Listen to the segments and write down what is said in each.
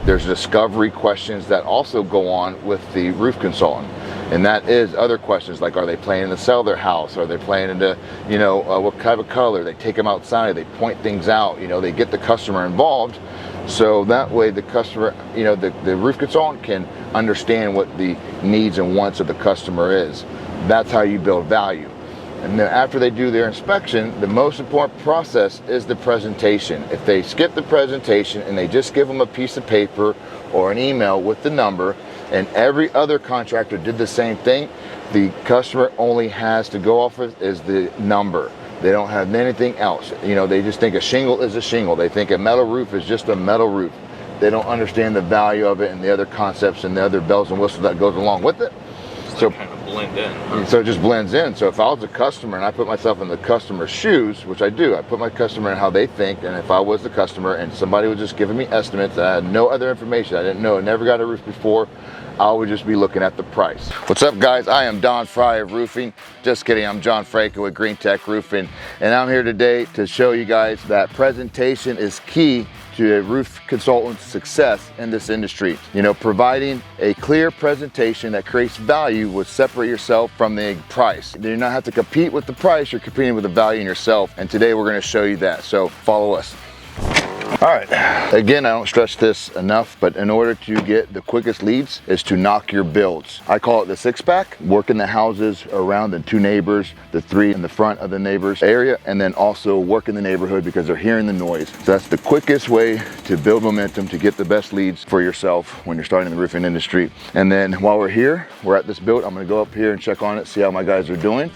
There's discovery questions that also go on with the roof consultant. And that is other questions like, are they planning to sell their house? Are they planning to, you know, what kind of color? They take them outside, they point things out, you know, they get the customer involved. So that way the customer, you know, the roof consultant can understand what the needs and wants of the customer is. That's how you build value. And then after they do their inspection, the most important process is the presentation. If they skip the presentation and they just give them a piece of paper or an email with the number, and every other contractor did the same thing, the customer only has to go off of is the number. They don't have anything else. You know, they just think a shingle is a shingle. They think a metal roof is just a metal roof. They don't understand the value of it and the other concepts and the other bells and whistles that goes along with it. So kind of blend in. Huh? So it just blends in. So if I was a customer and I put myself in the customer's shoes, which I do, I put my customer in how they think, and if I was the customer and somebody was just giving me estimates, I had no other information, I didn't know, I never got a roof before, I would just be looking at the price. What's up, guys? I am Don Fry of Roofing. Just kidding, I'm John Franco with Green Tech Roofing, and I'm here today to show you guys that presentation is key to a roof consultant's success in this industry. You know, providing a clear presentation that creates value will separate yourself from the price. You do not have to compete with the price, you're competing with the value in yourself, and today we're gonna show you that, so follow us. All right, again, I don't stress this enough, but in order to get the quickest leads is to knock your builds. I call it the six-pack, working the houses around the two neighbors, the three in the front of the neighbor's area, and then also work in the neighborhood because they're hearing the noise. So that's the quickest way to build momentum, to get the best leads for yourself when you're starting the roofing industry. And then while we're here, we're at this build, I'm gonna go up here and check on it, see how my guys are doing,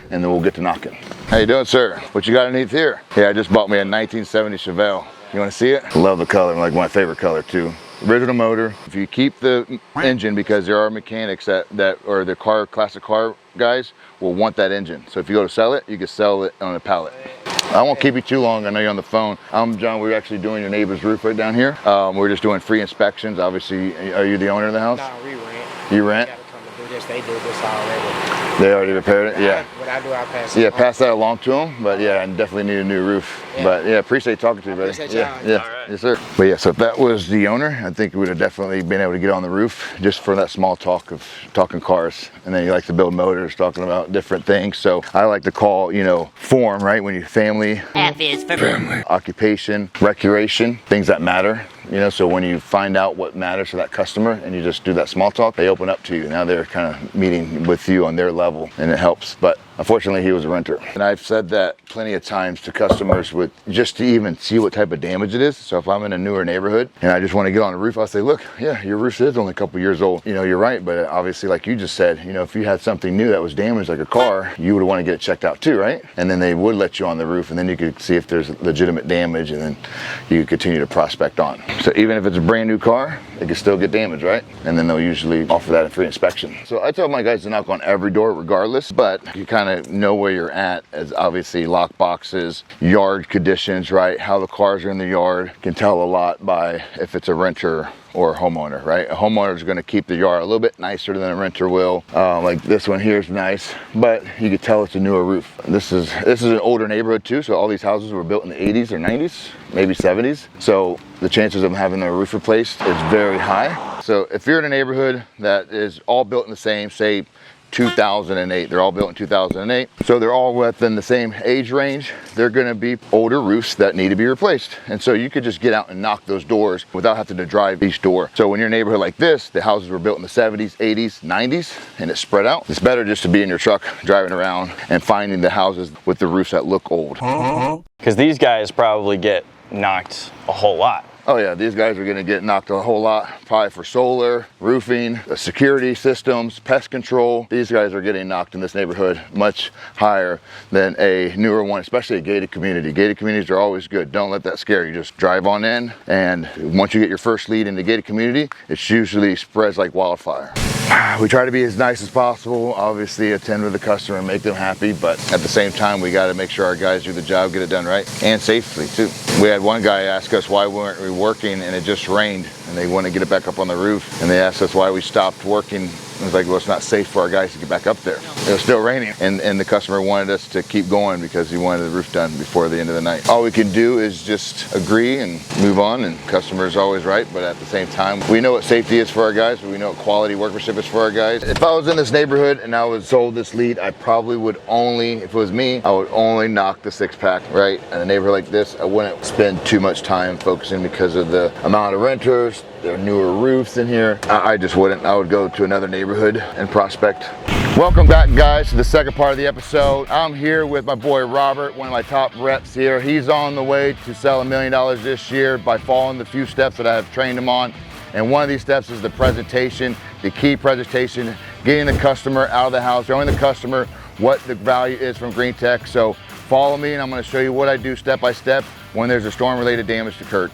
and then we'll get to knocking. How you doing, sir? What you got underneath here? Yeah, I just bought me a 1970 Chevelle. You wanna see it? Love the color, like my favorite color too. Original motor. If you keep the engine, because there are mechanics that or the classic car guys will want that engine. So if you go to sell it, you can sell it on a pallet. I won't keep you too long, I know you're on the phone. I'm John, we're actually doing your neighbor's roof right down here. We're just doing free inspections. Obviously, are you the owner of the house? No, we rent. You rent? They do this already. They already repaired it? Yeah. What I do, I pass it Yeah, on. pass that along to them. But yeah, I definitely need a new roof. Yeah. But yeah, appreciate talking to you, buddy. Appreciate Yeah, y'all. yeah. All right. Yes, sir. But yeah, so if that was the owner, I think we would have definitely been able to get on the roof just for that small talk of talking cars. And then he likes to build motors, talking about different things. So I like to call, you know, form, right? When you family, F is for family, occupation, recreation, things that matter. You know, so when you find out what matters to that customer and you just do that small talk, they open up to you. Now they're kind of meeting with you on their level, and it helps. But unfortunately, he was a renter. And I've said that plenty of times to customers with just to even see what type of damage it is. So if I'm in a newer neighborhood and I just want to get on the roof, I'll say, look, yeah, your roof is only a couple years old. You know, you're right. But obviously, like you just said, you know, if you had something new that was damaged like a car, you would want to get it checked out too, right? And then they would let you on the roof, and then you could see if there's legitimate damage, and then you could continue to prospect on. So even if it's a brand new car, it can still get damaged, right? And then they'll usually offer that in free inspection. So I tell my guys to knock on every door regardless, but you kind of know where you're at as obviously lock boxes, yard conditions, right? How the cars are in the yard can tell a lot by if it's a renter or a homeowner, right? A homeowner is going to keep the yard a little bit nicer than a renter will. Like this one here is nice, but you can tell it's a newer roof. This is an older neighborhood too, so all these houses were built in the 80s or 90s, maybe 70s. So the chances of having their roof replaced is very high. So if you're in a neighborhood that is all built in the same, say 2008, they're all built in 2008, so they're all within the same age range, they're going to be older roofs that need to be replaced. And so you could just get out and knock those doors without having to drive each door. So when you're in a neighborhood like this, the houses were built in the 70s, 80s, 90s, and it's spread out. It's better just to be in your truck driving around and finding the houses with the roofs that look old. Because these guys probably get knocked a whole lot. Oh yeah, these guys are gonna get knocked a whole lot, probably for solar, roofing, security systems, pest control. These guys are getting knocked in this neighborhood much higher than a newer one, especially a gated community. Gated communities are always good. Don't let that scare you. Just drive on in, and once you get your first lead in the gated community, it usually spreads like wildfire. We try to be as nice as possible, obviously attend with the customer and make them happy, but at the same time, we gotta make sure our guys do the job, get it done right, and safely too. We had one guy ask us why weren't we working, and it just rained, and they want to get it back up on the roof, and they asked us why we stopped working It was like, well, it's not safe for our guys to get back up there. It was still raining, and the customer wanted us to keep going because he wanted the roof done before the end of the night. All we can do is just agree and move on, and customer is always right, but at the same time, we know what safety is for our guys, we know what quality workmanship is for our guys. If I was in this neighborhood and I was sold this lead, I probably would only, if it was me, I would only knock the 6-pack, right? In a neighborhood like this, I wouldn't spend too much time focusing because of the amount of renters, there are newer roofs in here. I just wouldn't. I would go to another neighborhood and prospect. Welcome back, guys, to the second part of the episode. I'm here with my boy Robert, one of my top reps here. He's on the way to sell $1 million this year by following the few steps that I have trained him on. And one of these steps is the presentation, the key presentation, getting the customer out of the house, showing the customer what the value is from Green Tech. So follow me and I'm going to show you what I do step by step when there's a storm-related damage occurred.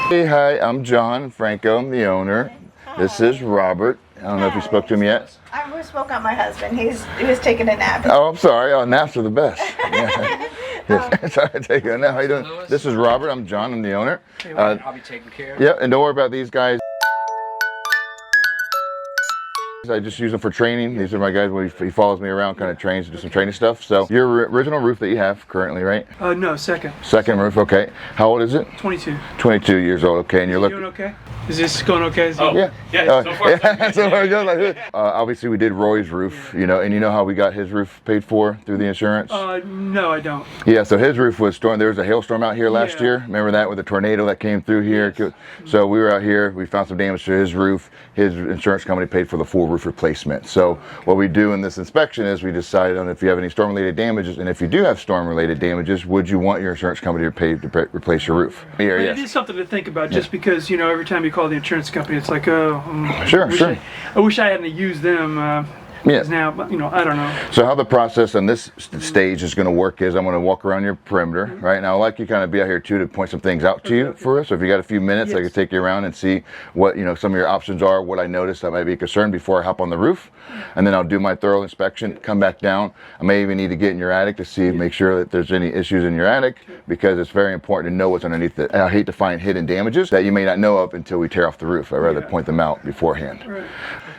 Hey, hi, I'm John Franco, I'm the owner. This is Robert. I don't know if you spoke to him yet. I spoke on my husband. He was taking a nap. Oh, I'm sorry. Oh, naps are the best. Yeah. Sorry, taking a nap. How you doing? This is Robert. I'm John. I'm the owner. I'll be taking care of it. Yeah, and don't worry about these guys. I just use them for training. These are my guys when he follows me around, kind of trains, do some training stuff. So your original roof that you have currently, right? No, second. Second roof, okay. How old is it? 22. 22 years old, okay. And you're looking. Doing okay? Is this going okay? Yeah. So far. Yeah, so far good. Obviously, we did Roy's roof, you know, and you know how we got his roof paid for through the insurance? No, I don't. Yeah, so his roof was storm. There was a hailstorm out here last Yeah. year. Remember that with the tornado that came through here? Yes. So we were out here. We found some damage to his roof. His insurance company paid for the full roof replacement. So what we do in this inspection is we decide on if you have any storm-related damages, and if you do have storm-related damages, would you want your insurance company to pay to replace your roof? Here, But yes. It is something to think about, just because, you know, every time you call the insurance company, it's like, Sure. I wish I hadn't used them. Yeah. Now, but, you know, I don't know. So how the process on this stage is going to work is I'm going to walk around your perimeter, right? Now I'd like you kind of be out here too to point some things out to you for us. So if you got a few minutes, I Yes. could take you around and see what, you know, some of your options are, what I noticed that might be a concern before I hop on the roof. And then I'll do my thorough inspection, come back down. I may even need to get in your attic to see, make sure that there's any issues in your attic, because it's very important to know what's underneath it. And I hate to find hidden damages that you may not know of until we tear off the roof. I'd rather point them out beforehand. Right.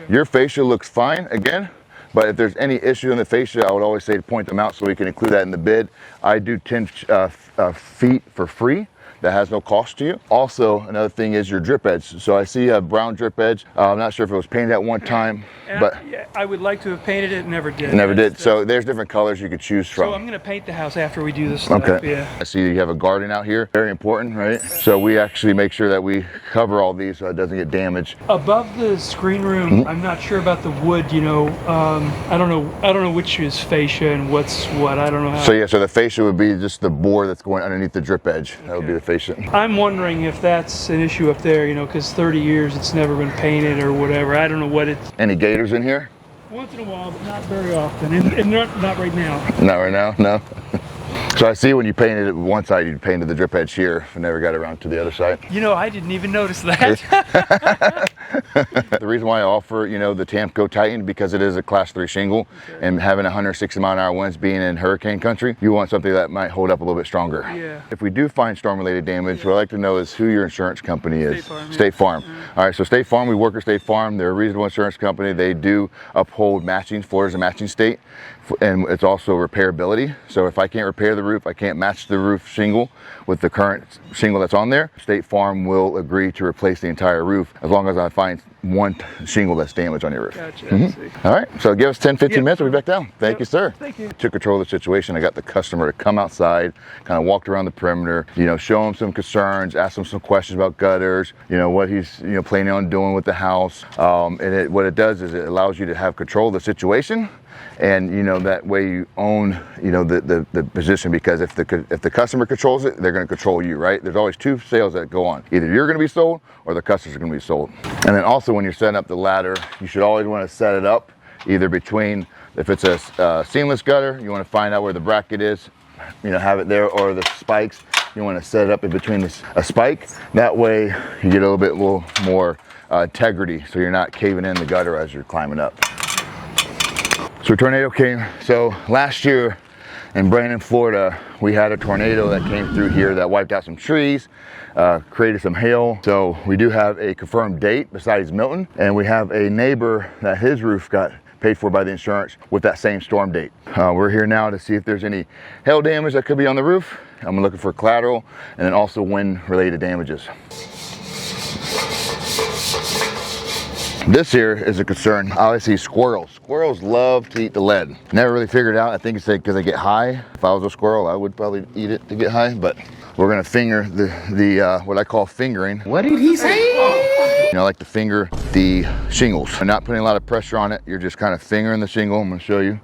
Your fascia looks fine, again. But if there's any issue in the fascia, I would always say to point them out so we can include that in the bid. I do 10 feet for free. That has no cost to you. Also, another thing is your drip edge. So I see a brown drip edge. I'm not sure if it was painted at one time, but I would like to have painted it, never did. never did. So there's different colors you could choose from. So I'm going to paint the house after we do this stuff. Okay. Yeah. I see you have a garden out here. Very important, right? So we actually make sure that we cover all these so it doesn't get damaged. Above the screen room, I'm not sure about the wood. You know, I don't know which is fascia and what's what. I don't know how. So yeah, so the fascia would be just the board that's going underneath the drip edge. That would be the fascia. I'm wondering if that's an issue up there, you know, because 30 years it's never been painted or whatever. I don't know what it's. Any gators in here? Once in a while, but not very often, and not right now. Not right now, no. So I see when you painted it one side, you painted the drip edge here, and never got around to the other side. You know, I didn't even notice that. The reason why I offer, you know, the Tamco Titan, because it is a class 3 shingle, and having 160 mile an hour winds being in hurricane country, you want something that might hold up a little bit stronger. Yeah. If we do find storm-related damage, what I'd like to know is who your insurance company is. State Farm, yeah. State Farm. All right, so State Farm, we work with State Farm. They're a reasonable insurance company. They do uphold matching. Florida's a matching state, and it's also repairability. So if I can't repair the roof, I can't match the roof shingle with the current shingle that's on there, State Farm will agree to replace the entire roof as long as I find one shingle that's damaged on your roof. Gotcha. I see. All right, so give us 10, 15 minutes, we'll be back down. Thank you, sir. Thank you. Took control of the situation. I got the customer to come outside, kind of walked around the perimeter, you know, show him some concerns, ask him some questions about gutters, you know, what he's, you know, planning on doing with the house. And what it does is it allows you to have control of the situation. And you know, that way you own, you know, the position, because if the customer controls it, they're going to control you, right? There's always two sales that go on. Either you're going to be sold or the customer's going to be sold. And then also when you're setting up the ladder, you should always want to set it up either between, if it's a seamless gutter, you want to find out where the bracket is, you know, have it there, or the spikes, you want to set it up in between a spike. That way you get a little bit more integrity, so you're not caving in the gutter as you're climbing up. So a tornado came. So last year, In Brandon, Florida, we had a tornado that came through here that wiped out some trees, created some hail. So we do have a confirmed date besides Milton, and we have a neighbor that his roof got paid for by the insurance with that same storm date. We're here now to see if there's any hail damage that could be on the roof. I'm looking for collateral and then also wind related damages. This here is a concern. I see squirrels. Squirrels love to eat the lead. Never really figured it out. I think it's because they get high. If I was a squirrel, I would probably eat it to get high, but we're gonna finger the what I call fingering. What did he say? You know, I like to finger the shingles. I'm not putting a lot of pressure on it. You're just kind of fingering the shingle. I'm gonna show you.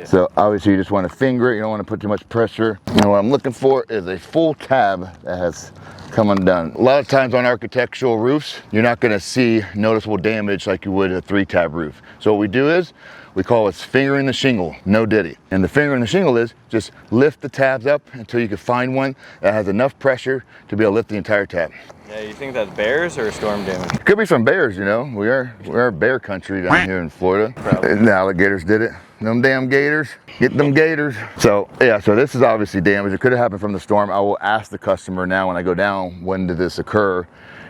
So obviously you just want to finger it. You don't want to put too much pressure. And what I'm looking for is a full tab that has come undone. A lot of times on architectural roofs, you're not going to see noticeable damage like you would a 3-tab roof. So what we do is we call it fingering the shingle, no diddy. And the fingering the shingle is just lift the tabs up until you can find one that has enough pressure to be able to lift the entire tab. Yeah, you think that's bears or storm damage? Could be from bears, you know. We're bear country down here in Florida. The alligators did it. Them damn gators. Get them gators. So yeah, so this is obviously damage. It could have happened from the storm. I will ask the customer now when I go down, when did this occur?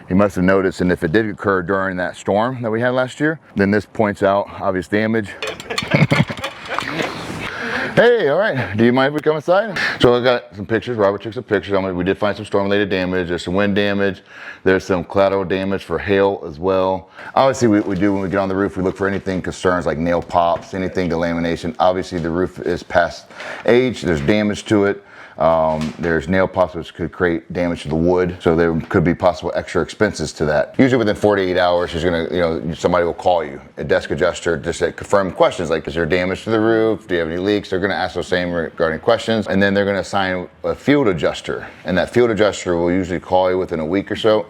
He must have noticed, and if it did occur during that storm that we had last year, then this points out obvious damage. Hey, all right. Do you mind if we come inside? So I got some pictures. Robert took some pictures. We did find some storm-related damage. There's some wind damage. There's some collateral damage for hail as well. Obviously, we do when we get on the roof, we look for anything concerns like nail pops, anything delamination. Obviously, the roof is past age. There's damage to it. There's nail pops which could create damage to the wood, so there could be possible extra expenses to that. Usually within 48 hours, she's gonna, somebody will call you, a desk adjuster, just to confirm questions like, is there damage to the roof? Do you have any leaks? They're gonna ask those same regarding questions, and then they're gonna assign a field adjuster, and that field adjuster will usually call you within a week or so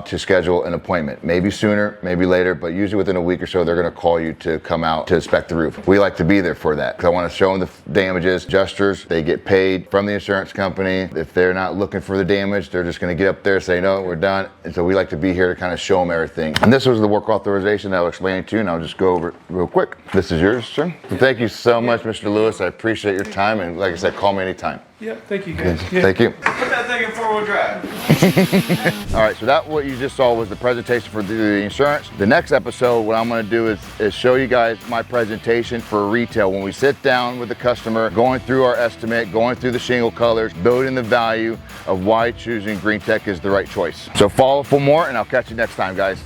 to schedule an appointment. Maybe sooner, maybe later, but usually within a week or so, they're gonna call you to come out to inspect the roof. We like to be there for that, because I wanna show them the damages. Adjusters, they get paid from the insurance company. If they're not looking for the damage, they're just going to get up there and say, no, we're done. And so we like to be here to kind of show them everything. And this was the work authorization that I'll explain to you, and I'll just go over it real quick. This is yours, sir. So thank you so much, Mr. Lewis. I appreciate your time. And like I said, call me anytime. Yep, thank you guys. Okay. Thank you. Put that thing in 4-wheel drive. All right, so that what you just saw was the presentation for the insurance. The next episode, what I'm gonna do is show you guys my presentation for retail. When we sit down with the customer, going through our estimate, going through the shingle colors, building the value of why choosing Green Tech is the right choice. So follow for more, and I'll catch you next time, guys.